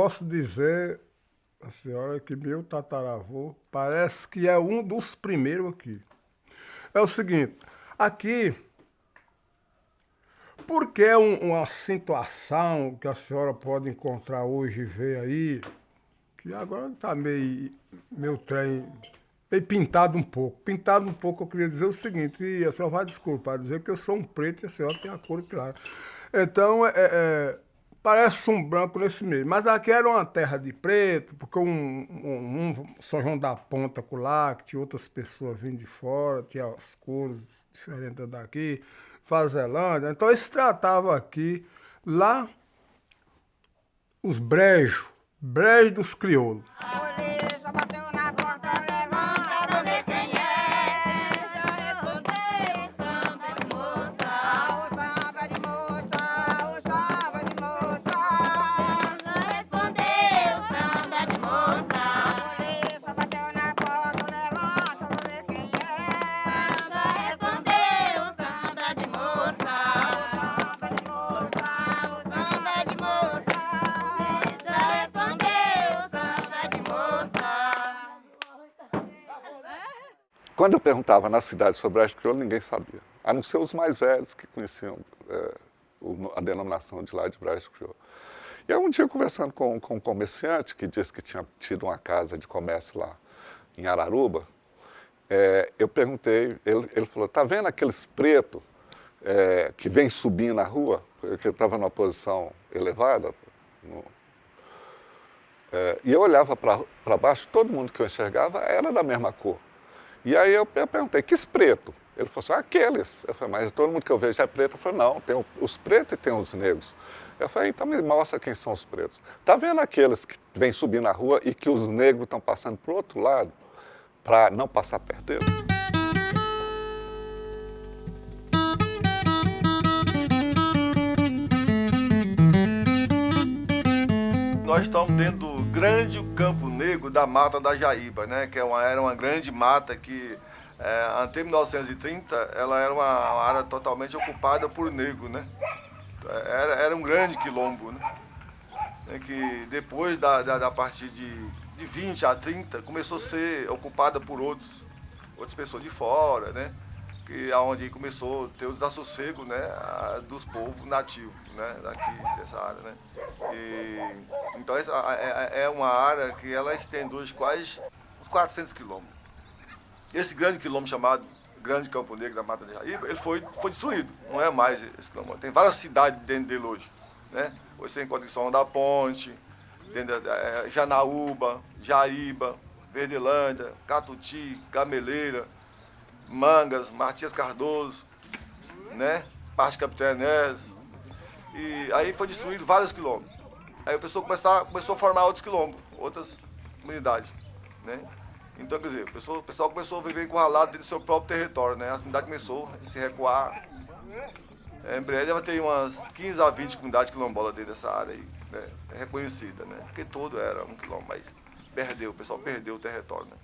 posso dizer a senhora que meu tataravô parece que é um dos primeiros aqui. É o seguinte, aqui, porque é uma situação que a senhora pode encontrar hoje e ver aí, que agora está meio trem, meio pintado um pouco. Pintado um pouco, eu queria dizer o seguinte, e a senhora vai desculpar, dizer que eu sou um preto e a senhora tem a cor clara. Então, parece um branco nesse meio. Mas aqui era uma terra de preto, porque um São João da Ponta lá, que tinha outras pessoas vindo de fora, tinha as cores diferentes daqui, Fazelândia. Então, eles tratavam aqui, lá, os brejos dos crioulos. A polícia bateu na porta, levanta pra ver quem é. Já respondeu o samba de moça. O samba de moça, o samba de moça. Já respondeu o samba de moça. A polícia bateu na porta, levanta pra ver quem é. Já respondeu o samba de moça. O samba de moça, o samba de moça. Já respondeu o samba de moça. Quando eu perguntava na cidade sobre Brejo Crioulo, ninguém sabia, a não ser os mais velhos que conheciam a denominação de lá de Brejo Crioulo. E aí um dia, conversando com um comerciante que disse que tinha tido uma casa de comércio lá em Araruba, eu perguntei, ele falou, tá vendo aqueles pretos que vêm subindo na rua, porque eu estava numa posição elevada, e eu olhava para baixo, todo mundo que eu enxergava era da mesma cor. E aí eu perguntei, que preto? Ele falou assim, aqueles. Eu falei, mas todo mundo que eu vejo é preto. Eu falei, não, tem os pretos e tem os negros. Eu falei, então me mostra quem são os pretos. Tá vendo aqueles que vêm subir na rua e que os negros estão passando para o outro lado, para não passar perto deles? Nós estamos dentro do grande Campo Negro da Mata da Jaíba, né? Que era uma grande mata que, até 1930, ela era uma área totalmente ocupada por negro, né? Era um grande quilombo, né? Que depois, da partir de 20 a 30, começou a ser ocupada por outras pessoas de fora, né? Que aonde começou a ter o desassossego, né, dos povos nativos, né, daqui dessa área, né. Então essa é uma área que ela estende hoje quase uns 400 quilômetros. Esse grande quilômetro chamado Grande Campo Negro da Mata de Jaíba, ele foi destruído, não é mais esse quilômetro. Tem várias cidades dentro dele hoje, né. Hoje você encontra em São João da Ponte, dentro Janaúba, Jaíba, Verdelândia, Catuti, Gameleira, Mangas, Matias Cardoso, né? Parte Capitão Enéas. E aí foi destruído vários quilômetros. Aí o pessoal começou a formar outros quilômetros, outras comunidades, né? Então, quer dizer, o pessoal começou a viver encurralado dentro do seu próprio território, né? A comunidade começou a se recuar. Em breve deve ter umas 15 a 20 comunidades quilombolas dentro dessa área aí, né? Reconhecida, né? Porque todo era um quilombo, mas o pessoal perdeu o território, né?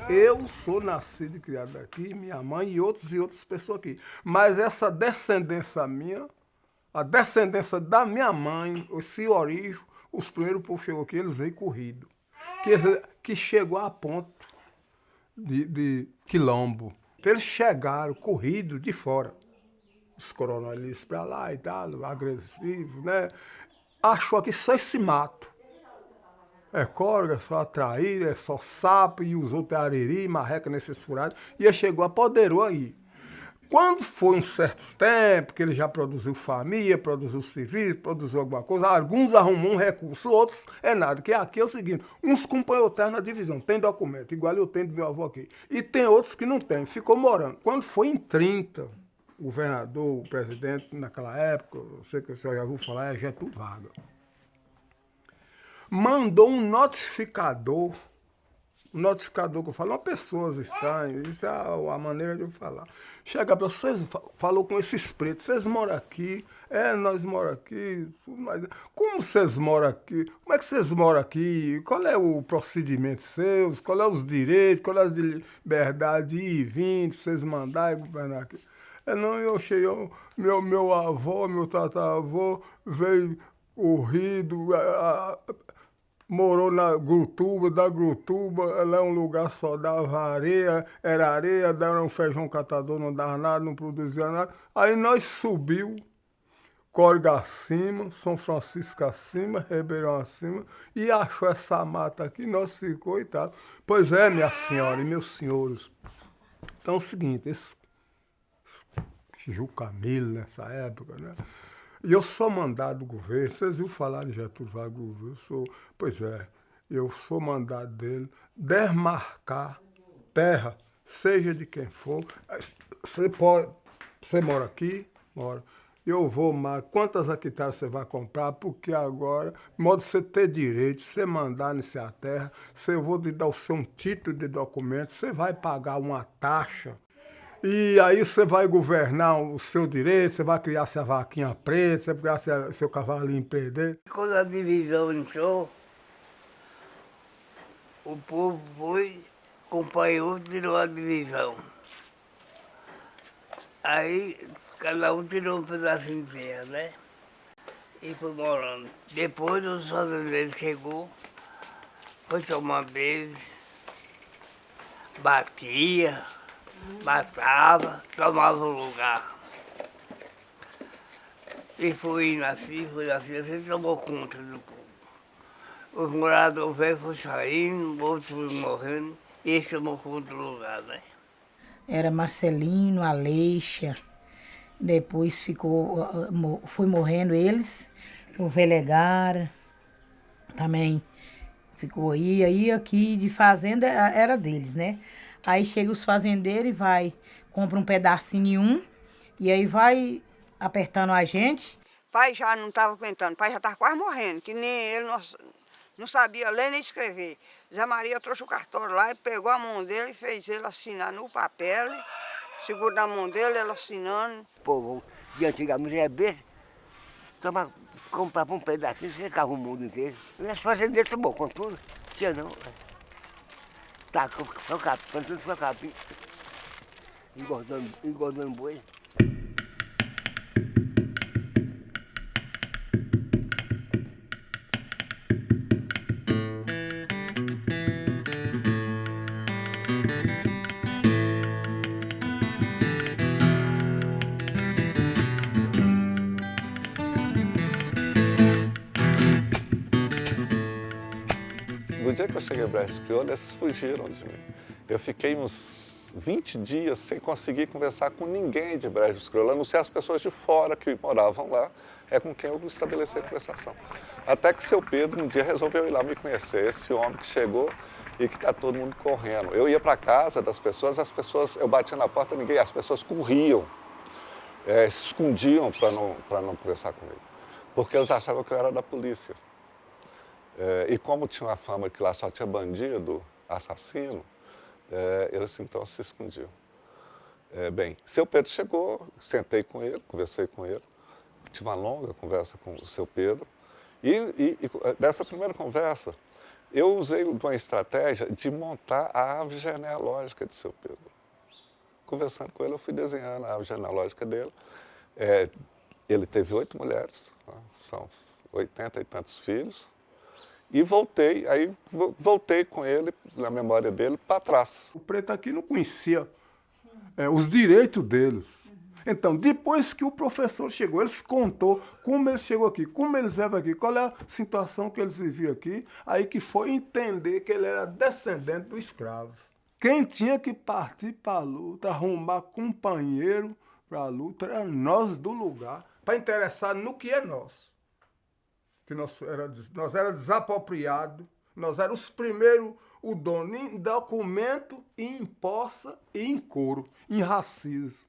Eu sou nascido e criado aqui, minha mãe e outras pessoas aqui. Mas essa descendência minha, a descendência da minha mãe, esse origem, os primeiros povos chegou aqui, eles veio corrido. Que chegou a ponto de quilombo. Então, eles chegaram corrido de fora. Os coronéis para lá e tal, agressivos, né? Achou aqui só esse mato. É córrego, é só traíra, é só sapo, e os outros é ariri, marreca nesses furados. E ele chegou, apoderou aí. Quando foi uns certos tempos, que ele já produziu família, produziu serviço, produziu alguma coisa, alguns arrumam um recurso, outros é nada. Que aqui é o seguinte, uns companheiros terra na divisão, tem documento, igual eu tenho do meu avô aqui. E tem outros que não tem, ficou morando. Quando foi em 30, o governador, o presidente, naquela época, eu sei que o senhor já ouviu falar, é Getúlio Vargas, mandou um notificador que eu falo, uma pessoas estranhas, isso é a maneira de eu falar. Chega para vocês, falou com esses pretos, vocês moram aqui? Nós moramos aqui. Mas como vocês moram aqui? Como é que vocês moram aqui? Qual é o procedimento seus? Qual é os direitos? Qual é as liberdades de ir e vir, vocês mandarem governar aqui? Não, eu cheguei, meu avô, meu tataravô veio corrido, morou na Grutuba, da Grutuba, lá é um lugar só dava areia, dava um feijão catador, não dava nada, não produzia nada. Aí nós subiu, Córrego acima, São Francisco acima, Ribeirão acima, e achou essa mata aqui, nós ficou e tal. Pois é, minha senhora e meus senhores. Então é o seguinte, esse Ju Camilo nessa época, né? E eu sou mandado do governo, vocês viram falar de Getúlio Vargas, eu sou mandado dele desmarcar terra, seja de quem for. Você mora aqui? Mora. Eu vou, mas quantas hectares você vai comprar? Porque agora, de modo você ter direito, você mandar nessa terra, eu vou te dar o seu título de documento, você vai pagar uma taxa. E aí você vai governar o seu direito, você vai criar sua vaquinha preta, você vai criar seu cavalinho preto. Quando a divisão entrou, o povo foi, acompanhou, tirou a divisão. Aí cada um tirou um pedacinho de terra, né? E foi morando. Depois os fazendeiros chegou, foi tomar beijo, batia, matava, tomava o lugar. E foi indo assim, assim tomou conta do povo. Os moradores velhos foram saindo, outros foram morrendo, e esse tomou conta do lugar, né? Era Marcelino, Aleixa, depois foi morrendo eles, o Velegara também ficou aí aqui de fazenda era deles, né? Aí chega os fazendeiros e compra um pedacinho em um, e aí vai apertando a gente. Pai já não estava aguentando, pai já estava quase morrendo, que nem ele não sabia ler nem escrever. Zé Maria trouxe o cartório lá e pegou a mão dele e fez ele assinar no papel, segurou na mão dele, ele assinando. O povo de antigamente era besta, comprava um pedacinho, secava o mundo inteiro. E as fazendeiras tomou com tudo, tinha não. Tá, só capim, plantando só capim, engordando boi. No dia que eu cheguei a Brejo Crioulo, eles fugiram de mim. Eu fiquei uns 20 dias sem conseguir conversar com ninguém de Brejo Crioulo, a não ser as pessoas de fora que moravam lá, com quem eu estabeleci a conversação. Até que seu Pedro um dia resolveu ir lá me conhecer, esse homem que chegou e que está todo mundo correndo. Eu ia para a casa das pessoas, eu batia na porta, as pessoas corriam, se escondiam para não conversar comigo, porque eles achavam que eu era da polícia. E como tinha uma fama que lá só tinha bandido, assassino, eles então se escondiam. Bem, seu Pedro chegou, sentei com ele, conversei com ele, tive uma longa conversa com o seu Pedro, e dessa primeira conversa, eu usei uma estratégia de montar a árvore genealógica de seu Pedro. Conversando com ele, eu fui desenhando a árvore genealógica dele. Ele teve 8 mulheres, são 80 e tantos filhos. E voltei com ele, na memória dele, para trás. O preto aqui não conhecia os direitos deles. Então, depois que o professor chegou, eles contou como ele chegou aqui, como eles eram aqui, qual é a situação que eles viviam aqui, aí que foi entender que ele era descendente do escravo. Quem tinha que partir para a luta, arrumar companheiro para a luta, era nós do lugar, para interessar no que é nosso. Que nós era desapropriado, nós éramos os primeiros, o dono em documento, em posse e em couro, em racismo.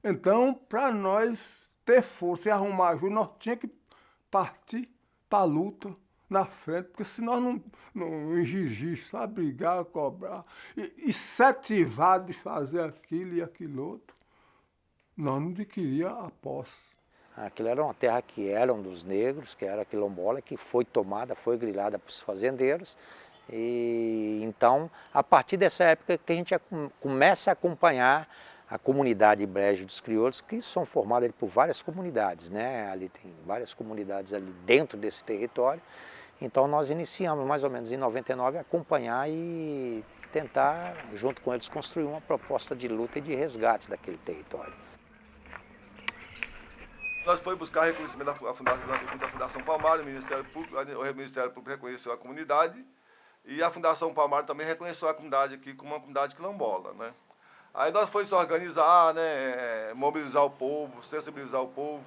Então, para nós ter força e arrumar ajuda, nós tínhamos que partir para a luta na frente, porque se nós não exigir, sabe, brigar, cobrar, e se ativar de fazer aquilo e aquilo outro, nós não adquiríamos a posse. Aquilo era uma terra que era dos negros, que era quilombola, que foi tomada, foi grilada para os fazendeiros. E então, a partir dessa época que a gente começa a acompanhar a comunidade Brejo dos Crioulos, que são formadas por várias comunidades, né? Ali tem várias comunidades ali dentro desse território. Então nós iniciamos mais ou menos em 99 a acompanhar e tentar, junto com eles, construir uma proposta de luta e de resgate daquele território. Nós fomos buscar reconhecimento da Fundação Palmares, o Ministério Público reconheceu a comunidade e a Fundação Palmares também reconheceu a comunidade aqui como uma comunidade quilombola, né? Aí nós fomos se organizar, né, mobilizar o povo, sensibilizar o povo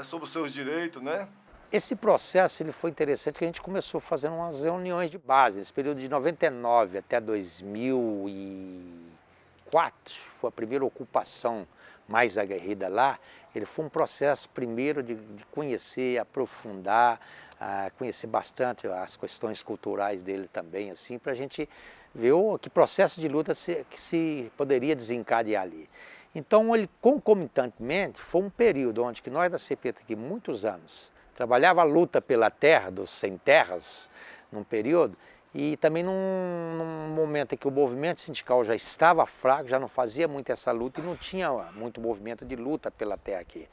sobre os seus direitos, né? Esse processo ele foi interessante porque a gente começou fazendo umas reuniões de base, nesse período de 99 até 2004, foi a primeira ocupação mais aguerrida lá. Ele foi um processo primeiro de conhecer, aprofundar, conhecer bastante as questões culturais dele também, assim, para a gente ver que processo de luta que se poderia desencadear ali. Então, ele concomitantemente foi um período onde que nós da CPT, aqui muitos anos, trabalhava a luta pela terra, dos sem terras, num período, e também num momento em que o movimento sindical já estava fraco, já não fazia muito essa luta e não tinha muito movimento de luta pela terra aqui.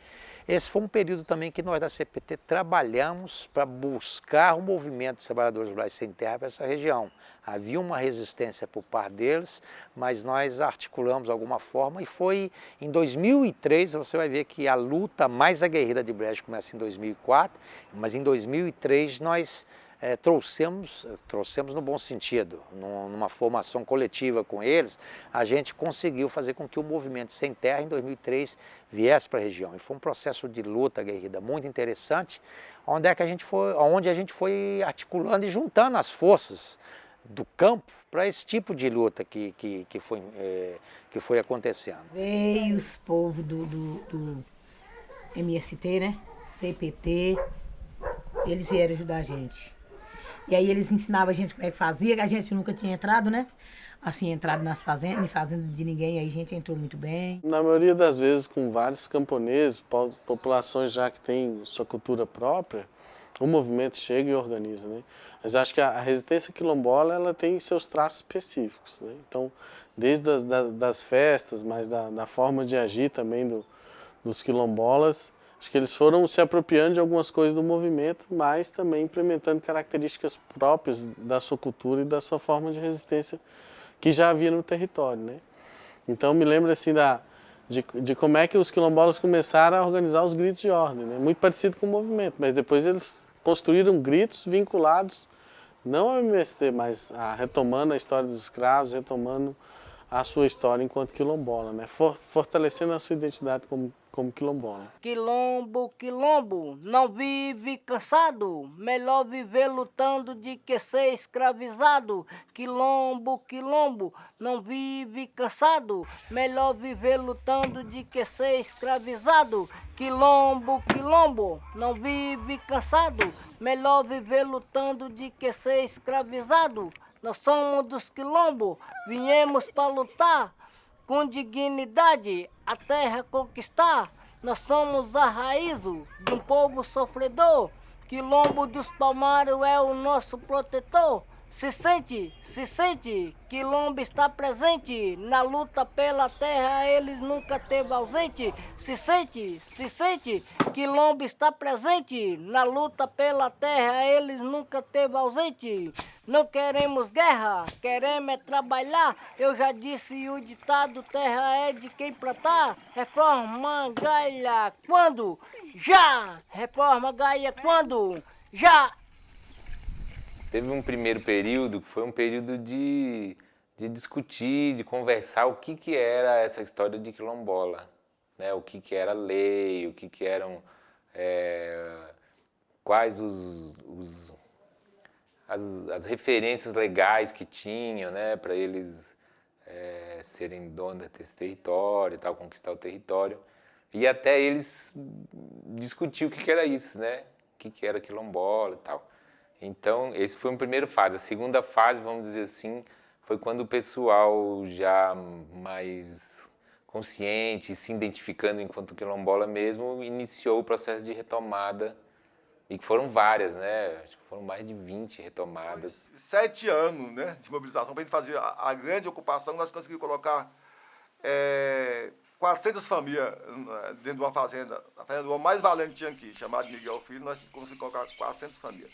Esse foi um período também que nós da CPT trabalhamos para buscar o movimento dos trabalhadores rurais sem terra para essa região. Havia uma resistência por parte deles, mas nós articulamos de alguma forma e foi em 2003, você vai ver que a luta mais aguerrida de Brejo começa em 2004, mas em 2003 nós trouxemos no bom sentido, numa formação coletiva com eles, a gente conseguiu fazer com que o movimento Sem Terra, em 2003, viesse para a região. E foi um processo de luta aguerrida muito interessante, onde a gente foi articulando e juntando as forças do campo para esse tipo de luta que foi acontecendo. Veio os povos do MST, né? CPT, eles vieram ajudar a gente. E aí eles ensinavam a gente como é que fazia, que a gente nunca tinha entrado, né? Assim, entrado nas fazendas, em fazenda de ninguém, aí a gente entrou muito bem. Na maioria das vezes, com vários camponeses, populações já que têm sua cultura própria, o movimento chega e organiza, né? Mas acho que a resistência quilombola, ela tem seus traços específicos, né? Então, desde das festas, mas da forma de agir também dos quilombolas, acho que eles foram se apropriando de algumas coisas do movimento, mas também implementando características próprias da sua cultura e da sua forma de resistência que já havia no território, né? Então, me lembro assim de como é que os quilombolas começaram a organizar os gritos de ordem, né? Muito parecido com o movimento, mas depois eles construíram gritos vinculados não ao MST, mas retomando a história dos escravos, retomando a sua história enquanto quilombola, né? Fortalecendo a sua identidade como quilombola. Quilombo, quilombo, não vive cansado, melhor viver lutando de que ser escravizado. Quilombo, quilombo, não vive cansado, melhor viver lutando de que ser escravizado. Quilombo, quilombo, não vive cansado, melhor viver lutando de que ser escravizado. Nós somos dos quilombos, viemos para lutar com dignidade, a terra conquistar. Nós somos a raiz de um povo sofredor. Quilombo dos Palmares é o nosso protetor. Se sente, Quilombo está presente. Na luta pela terra eles nunca teve ausente. Se sente, Quilombo está presente. Na luta pela terra eles nunca teve ausente. Não queremos guerra, queremos é trabalhar. Eu já disse o ditado, terra é de quem plantar. Reforma Gaia quando? Já! Reforma Gaia quando? Já! Teve um primeiro período que foi um período de discutir, de conversar o que era essa história de quilombola, né? O que era lei, o que eram, quais as referências legais que tinham, né, para eles serem donos desse território e tal, conquistar o território. E até eles discutiam o que era isso, né? O que era quilombola e tal. Então, esse foi uma primeira fase. A segunda fase, vamos dizer assim, foi quando o pessoal já mais consciente, se identificando enquanto quilombola mesmo, iniciou o processo de retomada. E que foram várias, né? Acho que foram mais de 20 retomadas. 7 anos, né, de mobilização para a gente fazer a grande ocupação. Nós conseguimos colocar 400 famílias dentro de uma fazenda, a fazenda do homem mais valente que tinha aqui, chamado Miguel Filho, nós conseguimos colocar 400 famílias.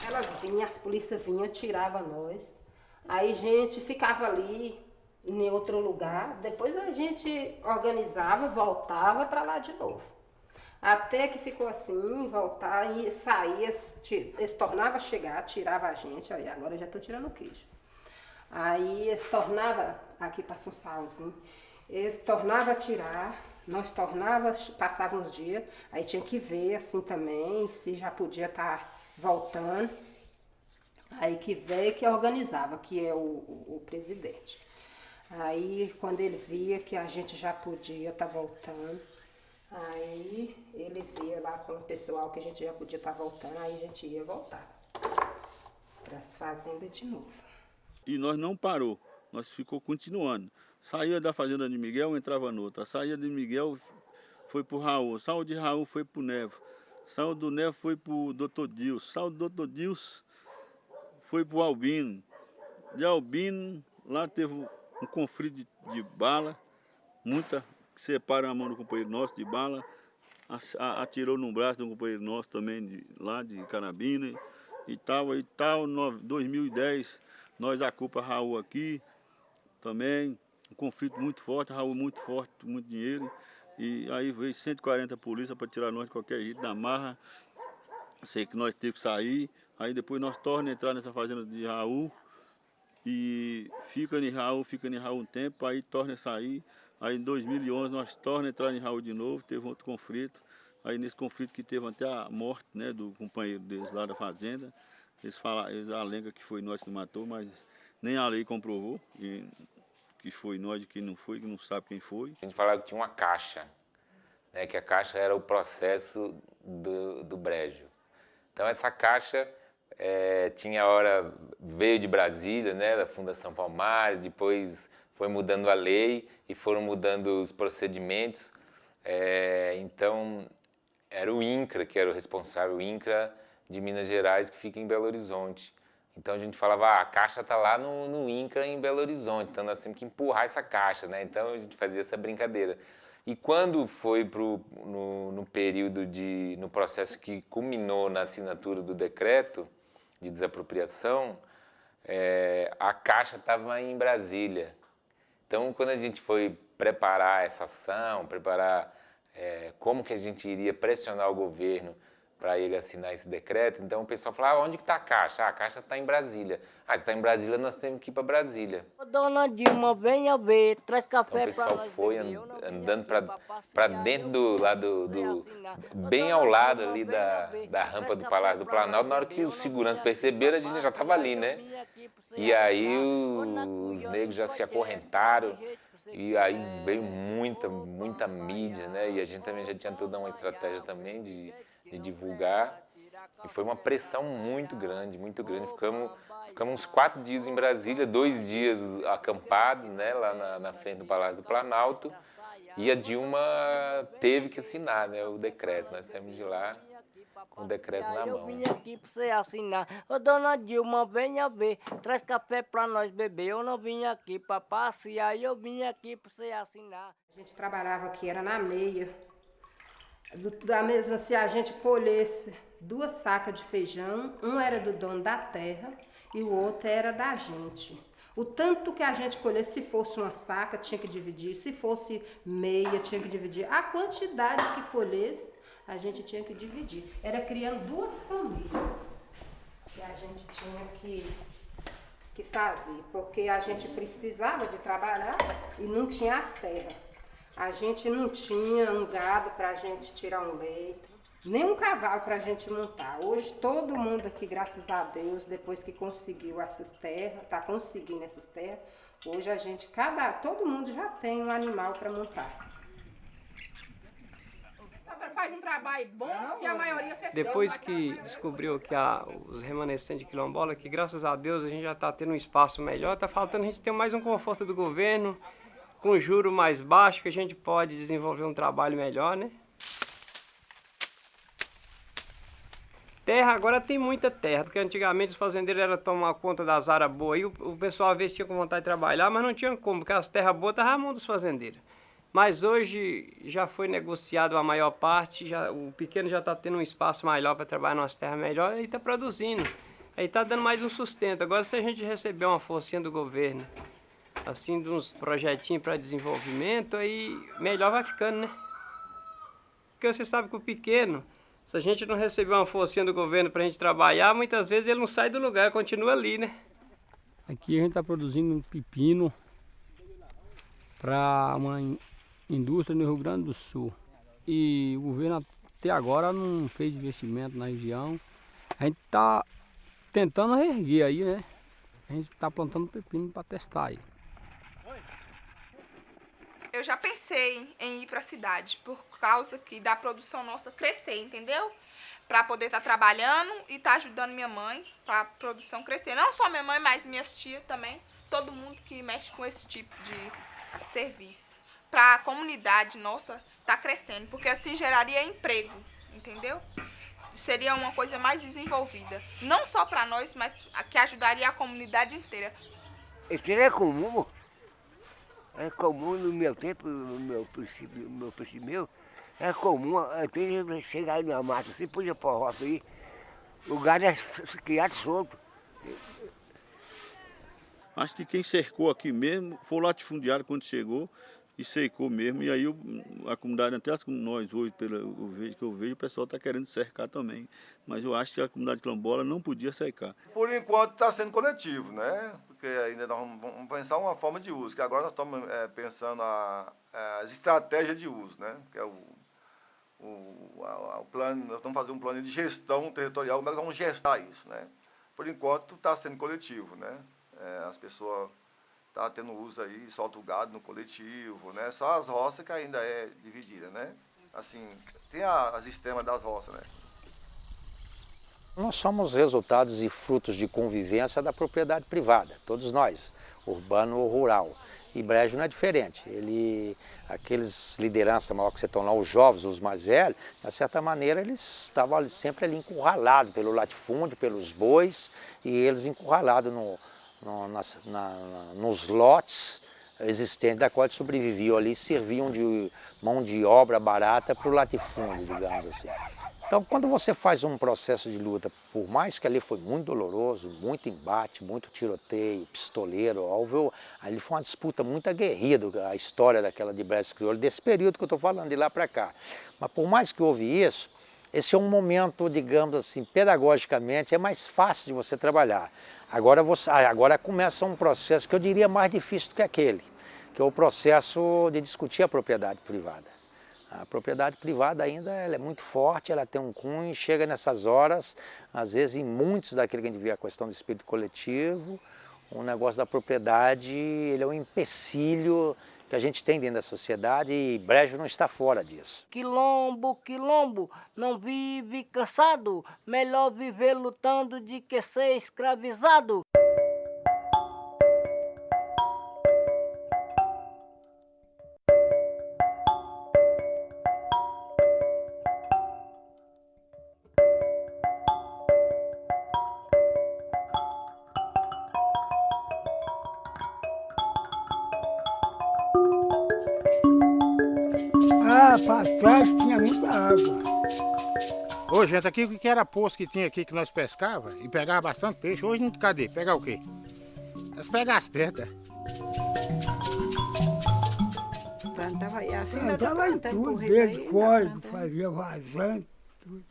Elas vinham, as polícias vinham, tiravam nós. Aí a gente ficava ali em outro lugar. Depois a gente organizava, voltava para lá de novo. Até que ficou assim, voltar e saía, eles tornavam a chegar, tirava a gente. Aí agora eu já estou tirando o queijo. Aí eles tornavam, aqui passa um salzinho, eles tornavam a tirar, nós tornávamos, passava uns dias, aí tinha que ver assim também, se já podia estar voltando. Aí que veio que organizava, que é o presidente. Aí quando ele via que a gente já podia estar voltando, aí ele via lá com o pessoal que a gente já podia estar voltando, aí a gente ia voltar para as fazendas de novo. E nós não parou, nós ficou continuando. Saía da fazenda de Miguel, entrava noutra. Saía de Miguel, foi pro Raul. Saiu de Raul, foi pro Nevo. Saiu do Nevo, foi pro Dr. Dilson. Saiu do Dr. Dilson, foi pro Albino. De Albino, lá teve um conflito de bala, muita, que separa a mão do companheiro nosso de bala. Atirou no braço de um companheiro nosso também, lá de carabina. E tal, 2010... Nós a culpa Raul aqui também, um conflito muito forte, Raul muito forte, muito dinheiro. E aí veio 140 polícia para tirar nós de qualquer jeito da marra. Sei que nós temos que sair, aí depois nós tornamos a entrar nessa fazenda de Raul. E fica em Raul um tempo, aí torna a sair. Aí em 2011 nós tornamos a entrar em Raul de novo, teve outro conflito. Aí nesse conflito que teve até a morte, né, do companheiro deles lá da fazenda. Eles alegam que foi nós que matou, mas nem a lei comprovou que foi nós, que não foi, que não sabe quem foi. A gente falava que tinha uma caixa, né, que a caixa era o processo do brejo. Então essa caixa tinha hora, veio de Brasília, né, da Fundação Palmares, depois foi mudando a lei e foram mudando os procedimentos. Então era o INCRA que era o responsável, o INCRA de Minas Gerais, que fica em Belo Horizonte. Então a gente falava, a caixa está lá no INCRA em Belo Horizonte, então nós temos que empurrar essa caixa, né? Então a gente fazia essa brincadeira. E quando foi no período no processo que culminou na assinatura do decreto de desapropriação, a caixa estava em Brasília. Então quando a gente foi preparar essa ação, como que a gente iria pressionar o governo para ele assinar esse decreto, então o pessoal falava, onde que está a caixa? A caixa está em Brasília. Se está em Brasília, nós temos que ir para Brasília. Dona Dilma, venha ver, traz café então, o pessoal foi andando para dentro do bem ao lado ali da rampa do Palácio do Planalto. Na hora que os seguranças perceberam, a gente já estava ali, né? E aí os negros já se acorrentaram, e aí veio muita mídia, né? E a gente também já tinha toda uma estratégia também de divulgar, e foi uma pressão muito grande, muito grande. Ficamos uns 4 dias em Brasília, 2 dias acampados, né, lá na frente do Palácio do Planalto, e a Dilma teve que assinar, né, o decreto. Nós saímos de lá com o decreto na mão. Eu vim aqui para você assinar. Ô, dona Dilma, venha ver, traz café para nós beber. Eu não vim aqui para passear, eu vim aqui para você assinar. A gente trabalhava aqui, era na meia. Da mesma, se a gente colhesse 2 sacas de feijão, um era do dono da terra e o outro era da gente. O tanto que a gente colhesse, se fosse uma saca, tinha que dividir, se fosse meia, tinha que dividir. A quantidade que colhesse, a gente tinha que dividir. Era criando 2 famílias que a gente tinha que fazer, porque a gente precisava de trabalhar e não tinha as terras. A gente não tinha um gado para a gente tirar um leite, nem um cavalo para a gente montar. Hoje todo mundo aqui, graças a Deus, depois que conseguiu essas terras, está conseguindo essas terras, hoje a gente, todo mundo já tem um animal para montar. Faz um trabalho bom, se a maioria... Depois que descobriu que os remanescentes de quilombola, que graças a Deus a gente já está tendo um espaço melhor, está faltando a gente ter mais um conforto do governo, com juro mais baixo, que a gente pode desenvolver um trabalho melhor, né? terra, agora tem muita terra, porque antigamente os fazendeiros eram tomar conta das áreas boas, aí o pessoal às vezes tinha com vontade de trabalhar, mas não tinha como, porque as terras boas estavam na mão dos fazendeiros. Mas hoje já foi negociado a maior parte, o pequeno já está tendo um espaço maior para trabalhar nas terras melhor e está produzindo. Aí está dando mais um sustento. Agora, se a gente receber uma forcinha do governo, assim, de uns projetinhos para desenvolvimento, aí melhor vai ficando, né? Porque você sabe que o pequeno, se a gente não receber uma forcinha do governo para a gente trabalhar, muitas vezes ele não sai do lugar, continua ali, né? Aqui a gente está produzindo um pepino para uma indústria no Rio Grande do Sul. E o governo até agora não fez investimento na região. A gente está tentando reerguer aí, né? A gente está plantando pepino para testar aí. Eu já pensei em ir para a cidade por causa que da produção nossa crescer, entendeu? Para poder estar trabalhando e estar ajudando minha mãe para a produção crescer. Não só minha mãe, mas minhas tias também. Todo mundo que mexe com esse tipo de serviço. Para a comunidade nossa tá crescendo, porque assim geraria emprego, entendeu? Seria uma coisa mais desenvolvida. Não só para nós, mas que ajudaria a comunidade inteira. Isso é comum. É comum no meu tempo, no meu princípio, é comum até chegar aí na mata, assim, podia pôr roça aí, o gado é criado solto. Acho que quem cercou aqui mesmo foi o latifundiário quando chegou e cercou mesmo. E aí a comunidade, até nós hoje, que eu vejo, o pessoal está querendo cercar também. Mas eu acho que a comunidade quilombola não podia cercar. Por enquanto está sendo coletivo, né? Porque ainda nós vamos pensar uma forma de uso, que agora nós estamos pensando as estratégias de uso, né? Que é o plano, nós estamos fazendo um plano de gestão territorial, como é que nós vamos gestar isso, né? Por enquanto está sendo coletivo, né? As pessoas estão tendo uso aí, solta o gado no coletivo, né? Só as roças que ainda é dividida, né? Assim, tem as sistemas das roças, né? Nós somos resultados e frutos de convivência da propriedade privada, todos nós, urbano ou rural. E Brejo não é diferente. Aqueles lideranças maior que você estão lá, os jovens, os mais velhos, de certa maneira eles estavam sempre ali encurralados pelo latifúndio, pelos bois, e eles encurralados nos lotes existentes da qual eles sobreviviam ali, serviam de mão de obra barata para o latifúndio, digamos assim. Então, quando você faz um processo de luta, por mais que ali foi muito doloroso, muito embate, muito tiroteio, pistoleiro, ali foi uma disputa muito aguerrida, a história daquela de Brejo Crioulo, desse período que eu estou falando, de lá para cá. Mas por mais que houve isso, esse é um momento, digamos assim, pedagogicamente, é mais fácil de você trabalhar. Agora começa um processo que eu diria mais difícil do que aquele, que é o processo de discutir a propriedade privada. A propriedade privada ainda ela é muito forte, ela tem um cunho, chega nessas horas, às vezes em muitos daquilo que a gente vê a questão do espírito coletivo, o negócio da propriedade ele é um empecilho que a gente tem dentro da sociedade e Brejo não está fora disso. Quilombo, quilombo, não vive cansado, melhor viver lutando de que ser escravizado. Para trás tinha muita água. Ô, gente, aqui o que era poço que tinha aqui que nós pescava e pegava bastante peixe. Hoje, cadê? Pegar o quê? Nós pegamos as pedras. Plantava aí assim, plantava em tudo, desde córrego, fazia vazante, tudo.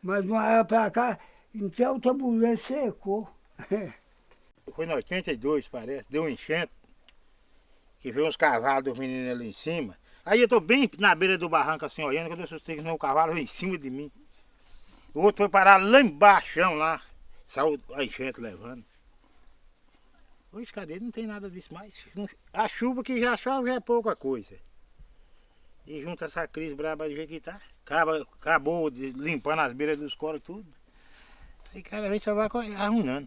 Mas uma época pra cá, então o tabuleiro secou. Foi em 82, parece, deu um enchente. Que veio uns cavalos dos meninos ali em cima. Aí eu tô bem na beira do barranco assim, olhando, quando eu assustei que o cavalo veio em cima de mim. O outro foi parar lá embaixo, lá. Saiu a enchente levando. Hoje, cadê? Não tem nada disso mais. A chuva que já chove é pouca coisa. E junto essa crise braba de ver que tá. Acabou limpando as beiras dos coros tudo. E cada vez só vai arrumando.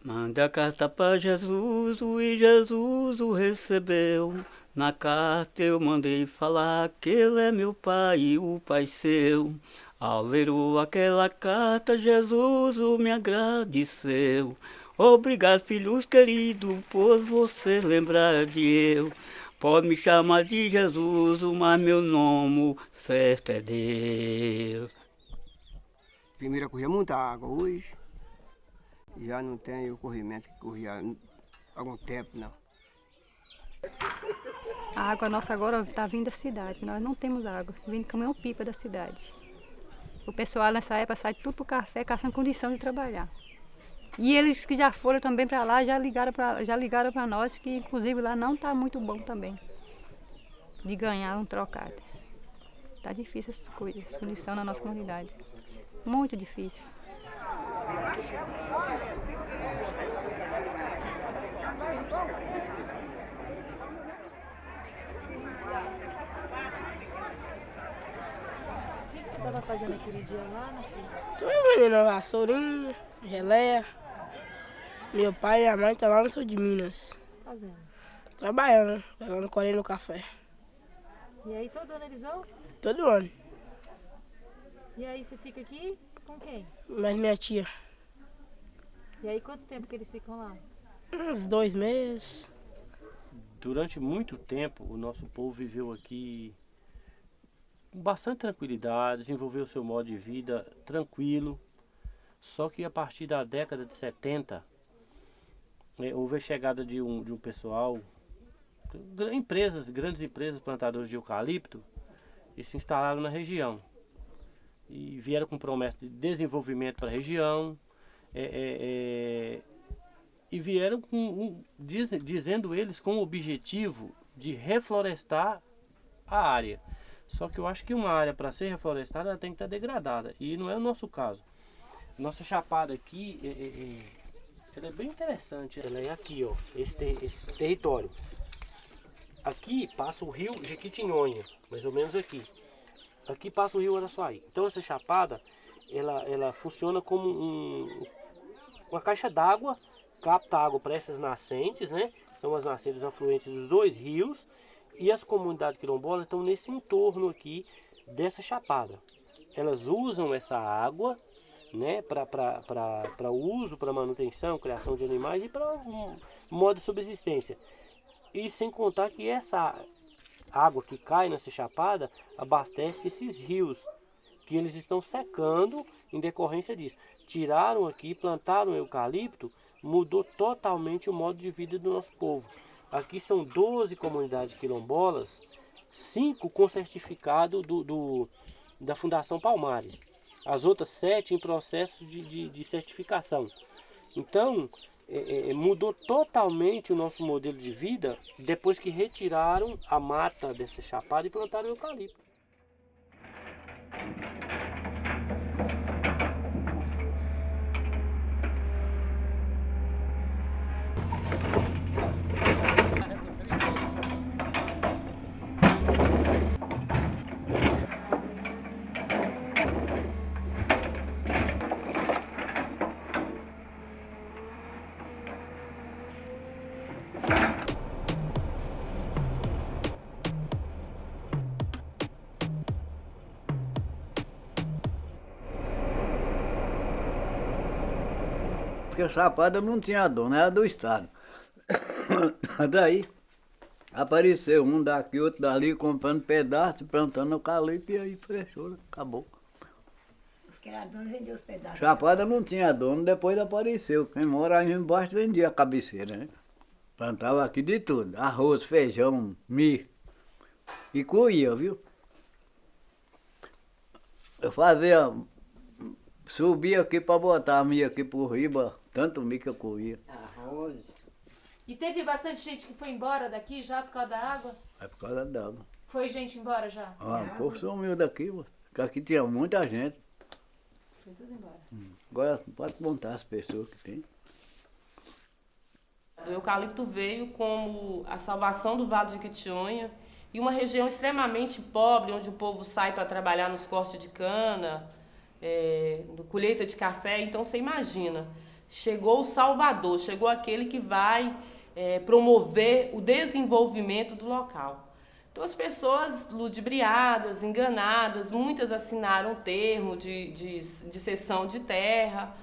Manda a carta para Jesus e Jesus o recebeu. Na carta eu mandei falar que ele é meu pai e o pai seu. Ao ler aquela carta, Jesus me agradeceu. Obrigado, filhos queridos, por você lembrar de eu. Pode me chamar de Jesus, mas meu nome certo é Deus. Primeiro corria muita água, hoje já não tem o corrimento que corria há algum tempo, não. A água nossa agora está vindo da cidade, nós não temos água, vindo caminhão-pipa da cidade. O pessoal nessa época sai tudo para o café, caçando condição de trabalhar. E eles que já foram também para lá, já ligaram para nós, que inclusive lá não está muito bom também, de ganhar um trocado. Está difícil essas coisas, essa condição na nossa comunidade. Muito difícil. O que você estava fazendo aquele dia lá, minha filha? Estou vendendo vassourinha, geleia. Meu pai e a mãe estão lá no sul de Minas. Fazendo. Trabalhando, pegando colher no café. E aí todo ano eles vão? Todo ano. E aí você fica aqui com quem? Mas minha tia. E aí quanto tempo que eles ficam lá? Uns 2 meses. Durante muito tempo o nosso povo viveu aqui com bastante tranquilidade, desenvolveu seu modo de vida tranquilo. Só que a partir da década de 70, houve a chegada de um pessoal, grandes empresas plantadores de eucalipto, e se instalaram na região. E vieram com promessa de desenvolvimento para a região, e vieram dizendo eles com o objetivo de reflorestar a área. Só que eu acho que uma área para ser reflorestada ela tem que estar degradada, e não é o nosso caso. Nossa chapada aqui, ela é bem interessante, ela é aqui, ó, esse território. Aqui passa o rio Jequitinhonha, mais ou menos aqui. Aqui passa o rio Araçuaí. Então essa chapada, ela funciona como uma caixa d'água, capta água para essas nascentes, né? São as nascentes afluentes dos dois rios, e as comunidades quilombolas estão nesse entorno aqui dessa chapada. Elas usam essa água, né, para uso, para manutenção, criação de animais e para um modo de subsistência. E sem contar que essa água que cai nessa chapada abastece esses rios, que eles estão secando em decorrência disso. Tiraram aqui, plantaram eucalipto, mudou totalmente o modo de vida do nosso povo. Aqui são 12 comunidades quilombolas, 5 com certificado da Fundação Palmares. As outras 7 em processo de certificação. Então, mudou totalmente o nosso modelo de vida depois que retiraram a mata dessa chapada e plantaram eucalipto. Porque a chapada não tinha dono, era do Estado. Daí apareceu um daqui, outro dali, comprando pedaço, plantando eucalipto, e aí fechou, acabou. Os que eram donos vendiam os pedaços. Chapada não tinha dono, depois apareceu. Quem mora aí embaixo vendia a cabeceira, né? Plantava aqui de tudo, arroz, feijão, milho. E colhia, viu? Eu fazia, subia aqui para botar a milho aqui por riba, tanto milho que eu colhia. Arroz. E teve bastante gente que foi embora daqui já por causa da água? É por causa da água. Foi gente embora já? Ah, o povo sumiu daqui, porque aqui tinha muita gente. Foi tudo embora. Agora pode contar as pessoas que tem. O eucalipto veio como a salvação do Vale de Jequitinhonha e uma região extremamente pobre, onde o povo sai para trabalhar nos cortes de cana, no colheita de café. Então você imagina, chegou o Salvador, chegou aquele que vai promover o desenvolvimento do local. Então Então as pessoas ludibriadas, enganadas, muitas assinaram termo de cessão de terra.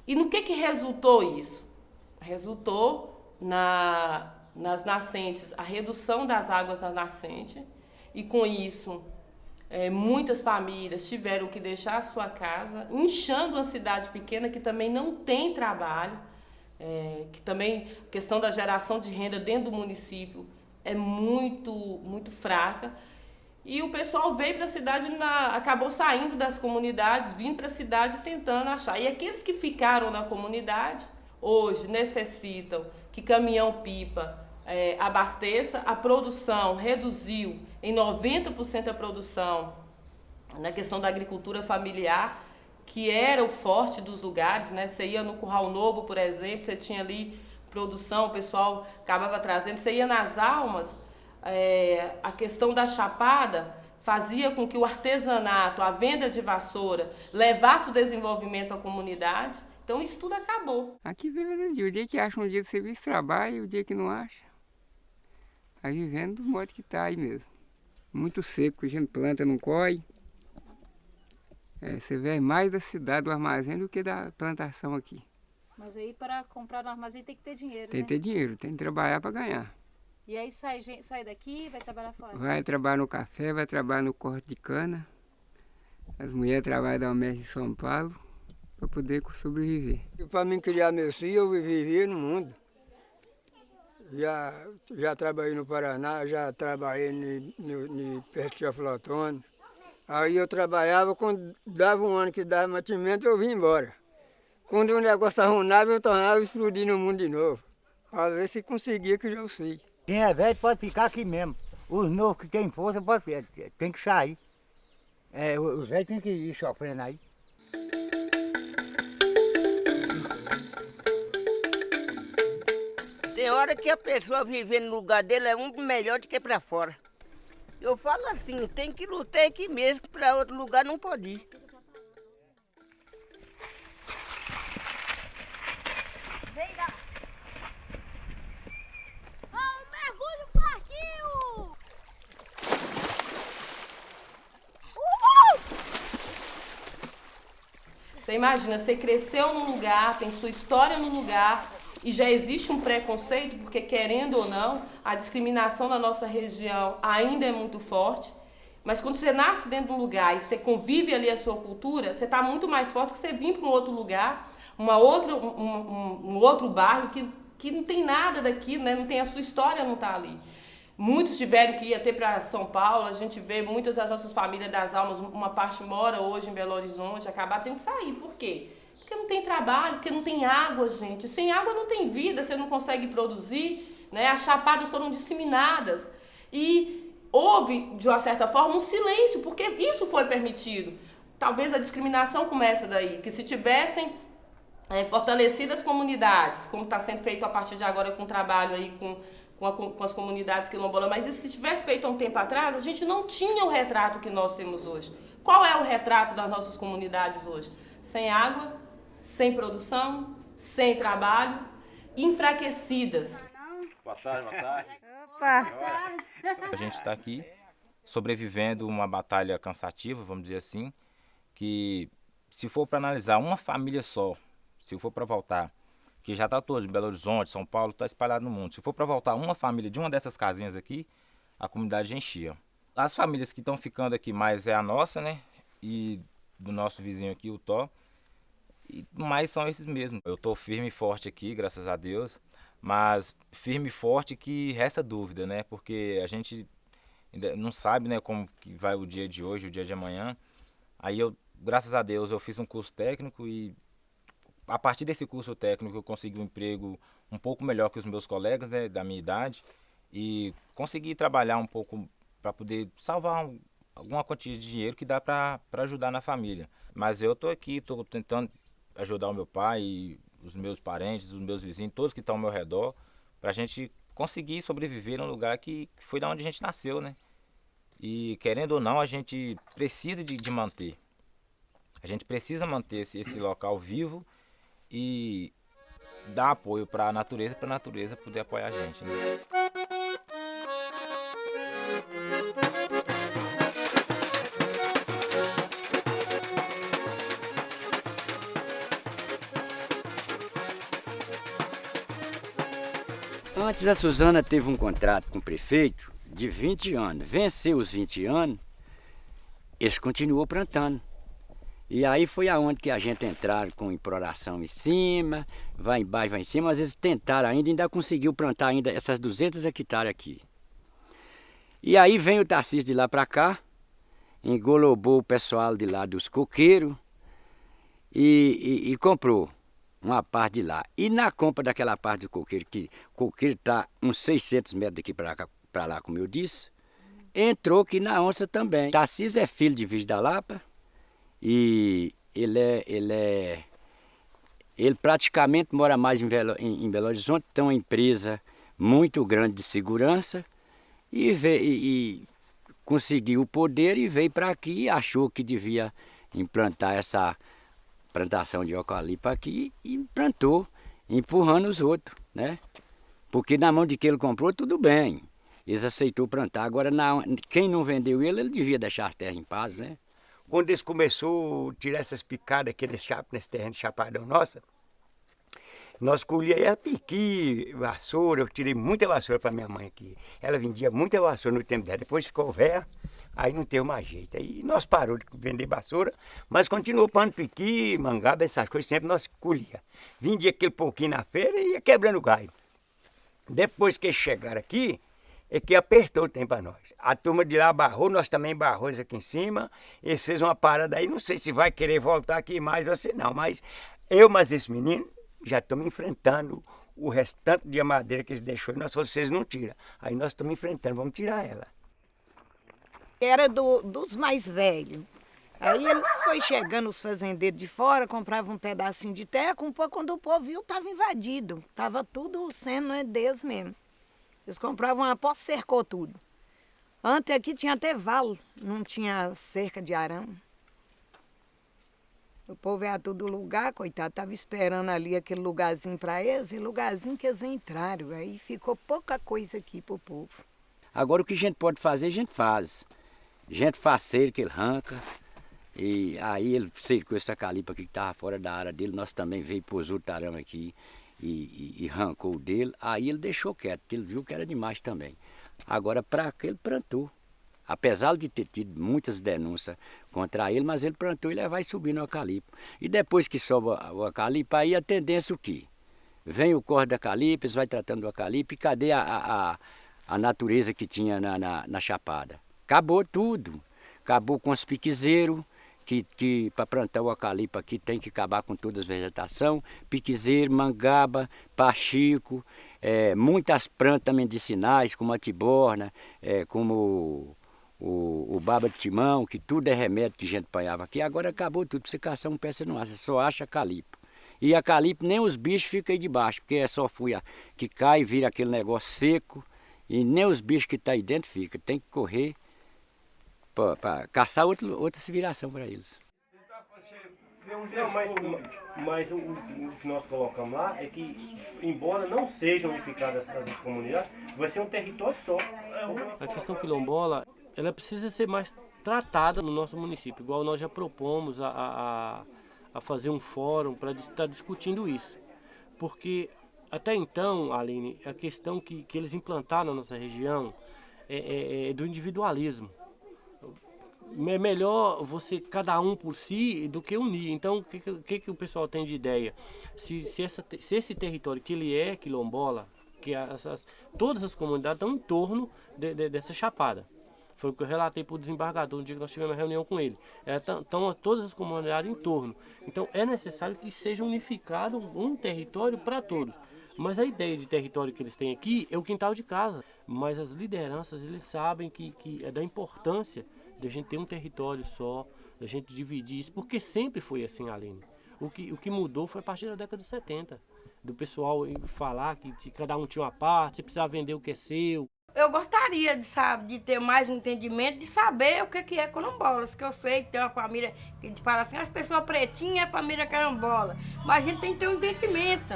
E no que resultou isso? Resultou nas nascentes, a redução das águas na nascente, e com isso muitas famílias tiveram que deixar a sua casa, inchando uma cidade pequena que também não tem trabalho, que também a questão da geração de renda dentro do município é muito fraca. E o pessoal veio para a cidade, acabou saindo das comunidades, vindo para a cidade tentando achar. E aqueles que ficaram na comunidade, hoje necessitam que caminhão-pipa abasteça. A produção reduziu em 90% a produção na questão da agricultura familiar, que era o forte dos lugares, né? Você ia no Curral Novo, por exemplo, você tinha ali produção, o pessoal acabava trazendo. Você ia nas Almas, a questão da chapada fazia com que o artesanato, a venda de vassoura, levasse o desenvolvimento à comunidade. Então isso tudo acabou. Aqui vive o dia que acha um dia de serviço, trabalha, e o dia que não acha, vai vivendo do modo que está aí mesmo. Muito seco, a gente planta, não colhe. Você vê mais da cidade, do armazém, do que da plantação aqui. Mas aí para comprar no armazém tem que ter dinheiro, Tem que ter dinheiro, tem que trabalhar para ganhar. E aí sai daqui, vai trabalhar fora? Vai trabalhar no café, vai trabalhar no corte de cana. As mulheres trabalham da Unesp em São Paulo para poder sobreviver. Para mim criar meus filhos, eu vivia no mundo. Já trabalhei no Paraná, já trabalhei no Pestia Flotone. Aí eu trabalhava, quando dava um ano que dava mantimento, eu vim embora. Quando o negócio arrumava, eu tornava explodir no mundo de novo. Para ver se conseguia criar os filhos. Quem é velho pode ficar aqui mesmo. Os novos que têm força tem que sair. Os velhos têm que ir sofrendo aí. Tem hora que a pessoa vivendo no lugar dele é muito melhor do que para fora. Eu falo assim, tem que lutar aqui mesmo, para outro lugar não pode ir. Vem lá. O mergulho partiu! Uhul! Você imagina, você cresceu num lugar, tem sua história no lugar, e já existe um preconceito, porque querendo ou não, a discriminação na nossa região ainda é muito forte. Mas quando você nasce dentro de um lugar e você convive ali a sua cultura, você está muito mais forte que você vir para um outro lugar, um outro bairro que não tem nada daqui, né? Não tem a sua história, não está ali. Muitos tiveram que ir até para São Paulo, a gente vê muitas das nossas famílias das Almas, uma parte mora hoje em Belo Horizonte, acabar tendo que sair. Por quê? Porque não tem trabalho, porque não tem água, gente. Sem água não tem vida, você não consegue produzir, né? As chapadas foram disseminadas. E houve, de uma certa forma, um silêncio, porque isso foi permitido. Talvez a discriminação comece daí, que se tivessem fortalecido as comunidades, como está sendo feito a partir de agora com o trabalho aí com as comunidades quilombolas, mas se tivesse feito há um tempo atrás, a gente não tinha o retrato que nós temos hoje. Qual é o retrato das nossas comunidades hoje? Sem água, sem produção, sem trabalho, enfraquecidas. Boa tarde, boa tarde. Opa! A gente está aqui sobrevivendo uma batalha cansativa, vamos dizer assim, que se for para analisar uma família só, se for para voltar, que já está todo em Belo Horizonte, São Paulo, está espalhado no mundo, se for para voltar uma família de uma dessas casinhas aqui, a comunidade já enchia. As famílias que estão ficando aqui mais é a nossa, né, e do nosso vizinho aqui, o Tó, mas são esses mesmos. Eu estou firme e forte aqui, graças a Deus, mas firme e forte que resta dúvida, né? Porque a gente ainda não sabe, né, como que vai o dia de hoje, o dia de amanhã. Aí eu, graças a Deus, eu fiz um curso técnico e a partir desse curso técnico eu consegui um emprego um pouco melhor que os meus colegas, né, da minha idade, e consegui trabalhar um pouco para poder salvar alguma quantia de dinheiro que dá para ajudar na família. Mas eu estou aqui, estou tentando ajudar o meu pai, e os meus parentes, os meus vizinhos, todos que estão ao meu redor, para a gente conseguir sobreviver num lugar que foi da onde a gente nasceu, né? E querendo ou não, a gente precisa de manter. A gente precisa manter esse local vivo e dar apoio para a natureza poder apoiar a gente, né? Antes a Suzana teve um contrato com o prefeito de 20 anos. Venceu os 20 anos, eles continuou plantando. E aí foi aonde que a gente entraram com imploração em cima, vai embaixo, vai em cima. Às vezes tentaram ainda conseguiu plantar ainda essas 200 hectares aqui. E aí vem o Tarcísio de lá para cá, engolobou o pessoal de lá dos coqueiros e comprou uma parte de lá. E na compra daquela parte do coqueiro, que o coqueiro está uns 600 metros daqui para lá, como eu disse, entrou aqui na onça também. Tarcísio é filho de Vídeo da Lapa e ele praticamente mora mais em Belo Horizonte, tem uma empresa muito grande de segurança e conseguiu o poder e veio para aqui e achou que devia implantar essa plantação de eucalipto aqui e plantou, empurrando os outros, né? Porque na mão de quem ele comprou, tudo bem. Eles aceitou plantar. Agora, quem não vendeu ele devia deixar as terras em paz, né? Quando eles começaram a tirar essas picadas aqui nesse terreno de chapadão nossa, nós colhíamos piqui, vassoura, eu tirei muita vassoura para minha mãe aqui. Ela vendia muita vassoura no tempo dela, depois ficou velha, aí não teve mais jeito. Aí nós paramos de vender vassoura, mas continuou plantando piqui, mangaba, essas coisas, sempre nós colhia. Vendia aquele pouquinho na feira e ia quebrando o galho. Depois que eles chegaram aqui, é que apertou o tempo para nós. A turma de lá barrou, nós também barramos aqui em cima, eles fez uma parada aí, não sei se vai querer voltar aqui mais ou se não, mas esse menino, já estamos enfrentando o restante de madeira que eles deixou e vocês não tiram. Aí nós estamos enfrentando, vamos tirar ela. Era dos mais velhos. Aí eles foi chegando, os fazendeiros de fora, compravam um pedacinho de terra, quando o povo viu, estava invadido. Estava tudo sendo deles mesmo. Eles compravam uma posse, cercou tudo. Antes aqui tinha até valo, não tinha cerca de arame. O povo ia a todo lugar, coitado, estava esperando ali aquele lugarzinho para eles, e lugarzinho que eles entraram. Aí ficou pouca coisa aqui para o povo. Agora o que a gente pode fazer, a gente faz. A gente faceiro que ele arranca, e aí ele cercou esse eucalipto aqui que estava fora da área dele, nós também veio pôs o tarão aqui e arrancou o dele. Aí ele deixou quieto, porque ele viu que era demais também. Agora para que ele plantou. Apesar de ter tido muitas denúncias contra ele, mas ele plantou e ele vai subindo o eucalipto. E depois que sobe o eucalipto, aí a tendência o quê? Vem o corte do eucalipto, eles vai tratando do eucalipto, e cadê a natureza que tinha na chapada? Acabou tudo. Acabou com os piquezeiros, que para plantar o eucalipto aqui tem que acabar com toda a vegetação. Piquezeiro, mangaba, paxico, muitas plantas medicinais, como a tiborna, como o baba de timão, que tudo é remédio que a gente apanhava aqui. Agora acabou tudo, pra você caçar um pé você não acha, você só acha eucalipto. E eucalipto nem os bichos ficam aí debaixo, porque é só folha que cai e vira aquele negócio seco, e nem os bichos que estão aí dentro ficam. Tem que correr para caçar outra civilização para eles. Não, mas o que nós colocamos lá é que, embora não sejam unificadas as comunidades, vai ser um território só. A questão quilombola, ela precisa ser mais tratada no nosso município, igual nós já propomos a fazer um fórum para estar discutindo isso. Porque até então, Aline, a questão que eles implantaram na nossa região é do individualismo. É melhor você, cada um por si, do que unir. Então, o que o pessoal tem de ideia? Se esse território que ele é quilombola, que todas as comunidades estão em torno dessa chapada. Foi o que eu relatei para o desembargador no dia que nós tivemos uma reunião com ele. Estão todas as comunidades em torno. Então, é necessário que seja unificado um território para todos. Mas a ideia de território que eles têm aqui é o quintal de casa. Mas as lideranças, eles sabem que é da importância de a gente ter um território só, da gente dividir isso, porque sempre foi assim, Aline. O que mudou foi a partir da década de 70, do pessoal falar que cada um tinha uma parte, você precisava vender o que é seu. Eu gostaria de ter mais um entendimento, de saber o que é quilombolas, que eu sei que tem uma família que fala assim, as pessoas pretinhas é família quilombola, mas a gente tem que ter um entendimento,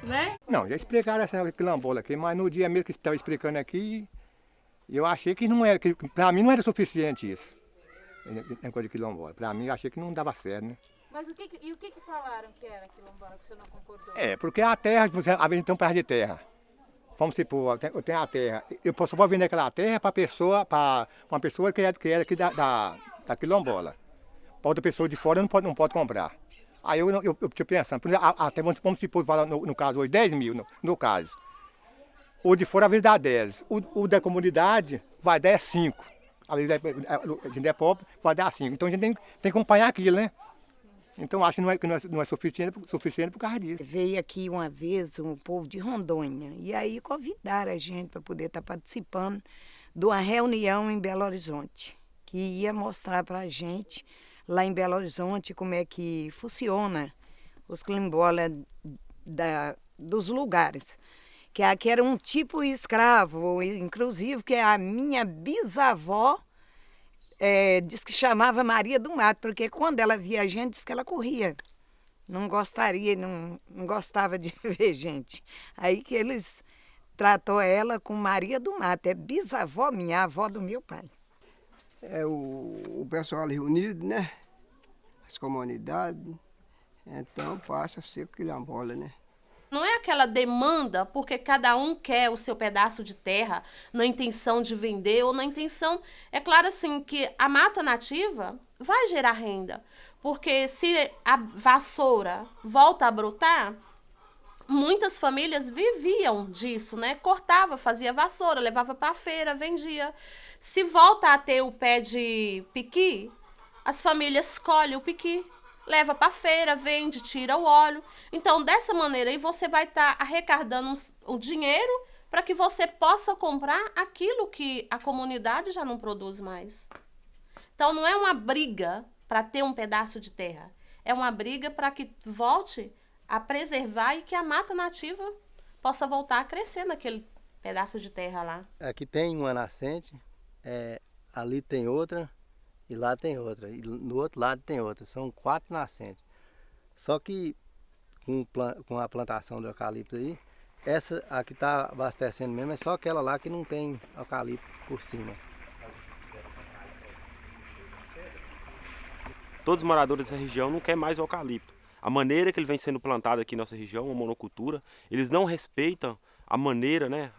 né? Não, já explicaram essa quilombola aqui, mas no dia mesmo que estava explicando aqui, eu achei que não era, que para mim não era suficiente isso, coisa de quilombola. Para mim eu achei que não dava certo, né? Mas o que falaram que era quilombola, que você não concordou? Porque a terra, a gente tem um pedaço de terra. vamos supor, eu tenho a terra, eu só vou vender aquela terra para uma pessoa que é aqui da quilombola. Para outra pessoa de fora não pode comprar. Aí eu estou pensando, até vamos supor, no caso hoje, 10 mil, no caso. O de fora, às vezes, dá 10. O da comunidade vai dar 5. Às vezes, a gente é pobre, vai dar 5. Então, a gente tem que acompanhar aquilo, né? Então, acho que não é suficiente por causa disso. Veio aqui uma vez um povo de Rondônia, e aí convidaram a gente para poder estar participando de uma reunião em Belo Horizonte, que ia mostrar para a gente, lá em Belo Horizonte, como é que funciona os quilombolas dos lugares. Que aqui era um tipo escravo, inclusive, que a minha bisavó diz que chamava Maria do Mato, porque quando ela via a gente, diz que ela corria. Não gostava de ver gente. Aí que eles tratou ela com Maria do Mato, é bisavó minha, avó do meu pai. É o pessoal reunido, né? As comunidades, então passa a ser quilombola, né? Não é aquela demanda porque cada um quer o seu pedaço de terra na intenção de vender ou na intenção... É claro assim que a mata nativa vai gerar renda, porque se a vassoura volta a brotar, muitas famílias viviam disso, né? Cortava, fazia vassoura, levava para a feira, vendia. Se volta a ter o pé de piqui, as famílias colhem o piqui, leva para a feira, vende, tira o óleo. Então, dessa maneira aí, você vai estar arrecadando o dinheiro para que você possa comprar aquilo que a comunidade já não produz mais. Então, não é uma briga para ter um pedaço de terra. É uma briga para que volte a preservar e que a mata nativa possa voltar a crescer naquele pedaço de terra lá. Aqui tem uma nascente, ali tem outra. E lá tem outra, e no outro lado tem outra. São 4 nascentes. Só que com a plantação do eucalipto aí, essa aqui está abastecendo mesmo, é só aquela lá que não tem eucalipto por cima. Todos os moradores dessa região não querem mais o eucalipto. A maneira que ele vem sendo plantado aqui na nossa região, uma monocultura, eles não respeitam a maneira, né,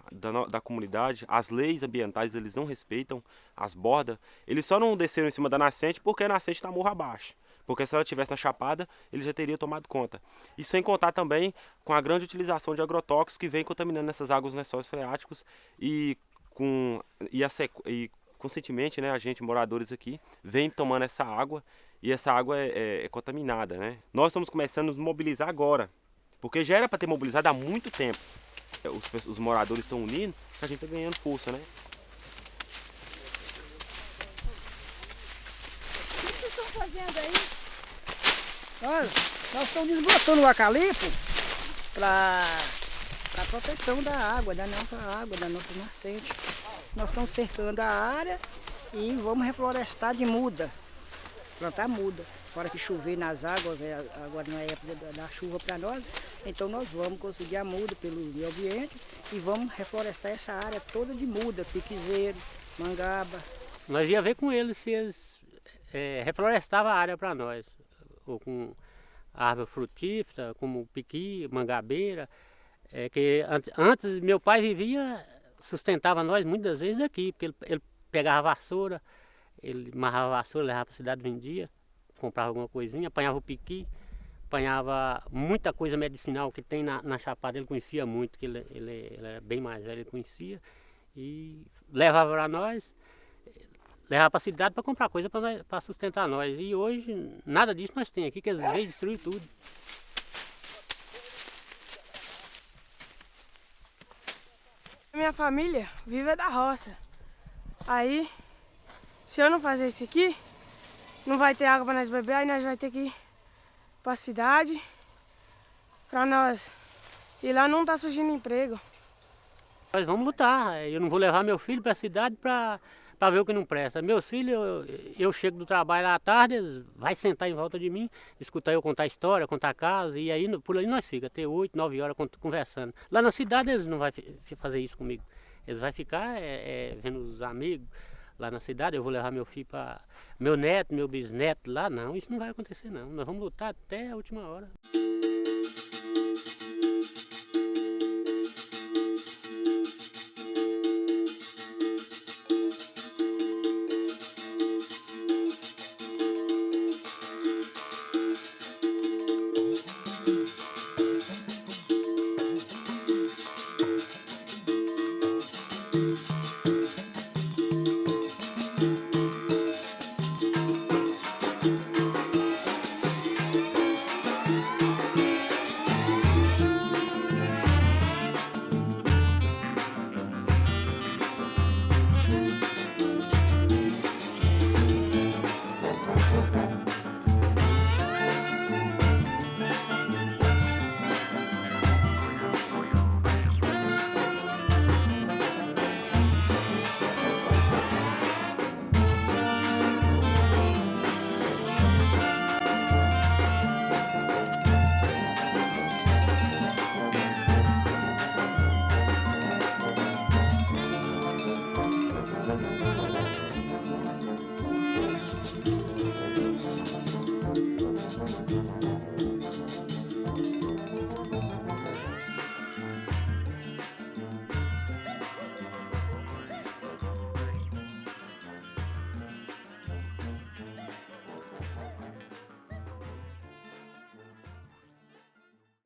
da comunidade, as leis ambientais eles não respeitam, as bordas. Eles só não desceram em cima da nascente porque a nascente está morro abaixo. Porque se ela estivesse na chapada, ele já teria tomado conta. E sem contar também com a grande utilização de agrotóxicos que vem contaminando essas águas nos lençóis freáticos e conscientemente, né, a gente, moradores aqui, vem tomando essa água e essa água é contaminada, né? Nós estamos começando a nos mobilizar agora, porque já era para ter mobilizado há muito tempo. Os moradores estão unindo, que a gente está ganhando força, né? O que vocês estão fazendo aí? Olha, nós estamos desbotando o eucalipto para a proteção da água, da nossa nascente. Nós estamos cercando a área e vamos reflorestar de muda, plantar muda. Fora que chover nas águas, agora na época da chuva para nós, então nós vamos conseguir a muda pelo meio ambiente e vamos reflorestar essa área toda de muda, piquezeiro, mangaba. Nós ia ver com eles se eles reflorestavam a área para nós, ou com árvore frutífera, como piqui, mangabeira, que antes meu pai vivia, sustentava nós muitas vezes aqui, porque ele pegava a vassoura, ele amarrava a vassoura, levava para a cidade, vendia. Comprava alguma coisinha, apanhava o piqui, apanhava muita coisa medicinal que tem na Chapada, ele conhecia muito, que ele era bem mais velho, ele conhecia, e levava para nós, levava para a cidade para comprar coisa para sustentar nós. E hoje nada disso nós temos aqui, que eles veem destruir tudo. Minha família vive da roça. Aí, se eu não fazer isso aqui, não vai ter água para nós beber, aí nós vamos ter que ir para a cidade para nós. E lá não está surgindo emprego. Nós vamos lutar. Eu não vou levar meu filho para a cidade para ver o que não presta. Meus filhos, eu chego do trabalho lá à tarde, eles vão sentar em volta de mim, escutar eu contar história, contar casos, e aí por ali nós ficamos até 8, 9 horas conversando. Lá na cidade eles não vão fazer isso comigo. Eles vão ficar vendo os amigos. Lá na cidade, eu vou levar meu filho para... Meu neto, meu bisneto lá, não, isso não vai acontecer não. Nós vamos lutar até a última hora. Música